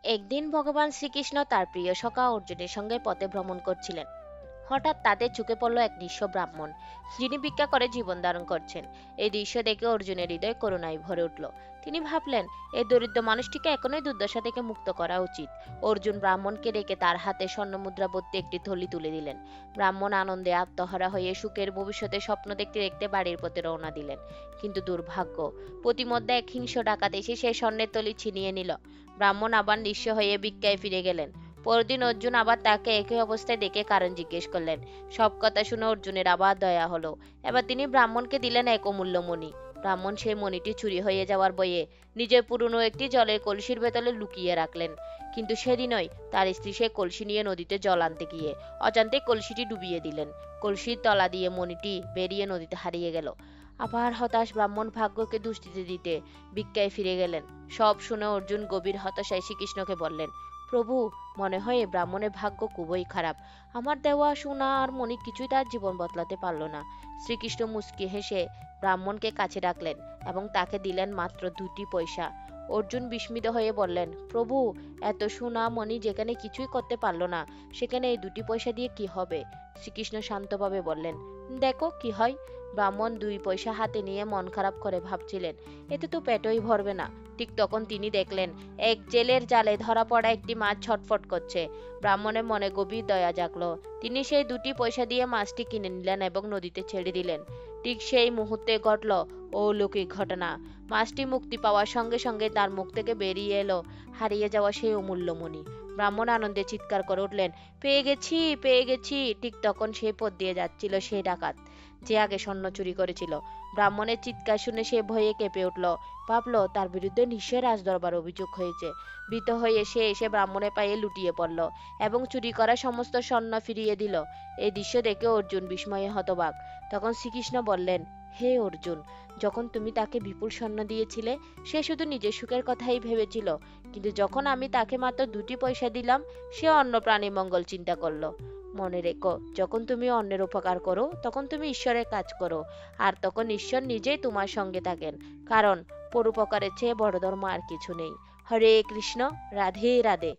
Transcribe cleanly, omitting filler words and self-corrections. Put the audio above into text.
একদিন ভগবান শ্রীকৃষ্ণ তার প্রিয় সখা অর্জুনের সঙ্গে পথে ভ্রমণ করছিলেন। হঠাৎ তাদের চোখে পড়ল এক নিঃস্ব ব্রাহ্মণ, যিনি ভিক্ষা করে জীবন ধারণ করছেন। এই দৃশ্য দেখে অর্জুনের হৃদয় করুণায় ভরে উঠল। তিনি ভাবলেন, এই দরিদ্র মানুষটিকে এখনই দুর্দশা থেকে মুক্ত করা উচিত। অর্জুন ব্রাহ্মণকে ডেকে তার হাতে স্বর্ণমুদ্রা ভর্তি একটি থলি তুলে দিলেন। ব্রাহ্মণ আনন্দে আত্মহারা হয়ে সুখের ভবিষ্যতের স্বপ্ন দেখতে দেখতে বাড়ির পথে রওনা দিলেন। কিন্তু দুর্ভাগ্য, পথিমধ্যে এক হিংস্র ডাকাত এসে সেই স্বর্ণের থলি ছিনিয়ে নিল। ব্রাহ্মণ আবার নিঃস্ব হয়ে ভিক্ষায় ফিরে গেলেন। পরদিন অর্জুন আবার তাকে একই অবস্থায় দেখে কারণ জিজ্ঞেস করলেন। সব কথা শুনে অর্জুনের আবার দয়া হলো। এবার তিনি ব্রাহ্মণকে দিলেন এক অমূল্য মণি। ব্রাহ্মণ সেই মণিটি চুরি হয়ে যাওয়ার ভয়ে নিজের পুরনো একটি জলের কলসির ভেতরে লুকিয়ে রাখলেন। কিন্তু সেদিনই তার স্ত্রী সেই কলসি নিয়ে নদীতে জল আনতে গিয়ে অজান্তে কলসিটি ডুবিয়ে দিলেন। কলসির তলা দিয়ে মণিটি বেরিয়ে নদীতে হারিয়ে গেল। আবার হতাশ ব্রাহ্মণ ভাগ্যকে দোষ দিতে দিতে ভিক্ষায় ফিরে গেলেন। সব শুনে অর্জুন গভীর হতাশায় শ্রীকৃষ্ণকে বললেন, প্রভু, মনে হয় এই ব্রাহ্মণের ভাগ্য খুবই খারাপ। আমার দেওয়া সোনা আর মণি কিছুই তার জীবন বদলাতে পারল না। শ্রীকৃষ্ণ মুচকি হেসে ব্রাহ্মণকে কাছে ডাকলেন এবং তাকে দিলেন মাত্র 2টি পয়সা। অর্জুন বিস্মিত হয়ে বললেন, প্রভু, এত সোনা মণি যেখানে কিছুই করতে পারল না, সেখানে এই 2টি পয়সা দিয়ে কি হবে? শ্রীকৃষ্ণ শান্তভাবে বললেন, দেখো কি হয়। ব্রাহ্মণ 2 পয়সা হাতে নিয়ে মন খারাপ করে ভাবছিলেন, এতে তো পেটই ভরবে না। ঠিক তখন তিনি দেখলেন এক জেলের জালে ধরা পড়া একটি মাছ ছটফট করছে। ব্রাহ্মণের মনে গভীর দয়া জাগলো। তিনি সেই 2টি পয়সা দিয়ে মাছটি কিনে নিলেন এবং নদীতে ছেড়ে দিলেন। ঠিক সেই মুহূর্তে ঘটল অলৌকিক ঘটনা। মাছটি মুক্তি পাওয়ার সঙ্গে সঙ্গে তার মুখ থেকে বেরিয়ে এলো হারিয়ে যাওয়া সেই অমূল্য মণি। ব্রাহ্মণ আনন্দে চিৎকার করে উঠলেন, পেয়ে গেছি, পেয়ে গেছি। ঠিক তখন সেই পথ দিয়ে যাচ্ছিল সেই ডাকাত, যে আগে স্বর্ণ চুরি করেছিল। ব্রাহ্মণের চিৎকার শুনে সে ভয়ে কেঁপে উঠল। ভাবলো তার বিরুদ্ধে নিশ্চয়ই রাজদরবার অভিযোগ হয়েছে। ভীত হয়ে সে এসে ব্রাহ্মণের পায়ে লুটিয়ে পড়ল এবং চুরি করা সমস্ত স্বর্ণ ফিরিয়ে দিল। এই দৃশ্য দেখে অর্জুন বিস্ময়ে হতবাক। তখন শ্রীকৃষ্ণ বললেন, হে অর্জুন, যখন তুমি তাকে বিপুল স্বর্ণ দিয়েছিলে, সে শুধু নিজের সুখের কথাই ভেবেছিল। কিন্তু যখন আমি তাকে মাত্র 2টি পয়সা দিলাম, সে অন্য প্রাণীর মঙ্গল চিন্তা করলো। মনে রেখো, যখন তুমি অন্যের উপকার করো তখন তুমি ঈশ্বরের কাজ করো, আর তখন ঈশ্বর নিজেই তোমার সঙ্গে থাকেন। কারণ পরোপকারের চেয়ে বড় ধর্ম আর কিছু নেই। হরে কৃষ্ণ, রাধে রাধে।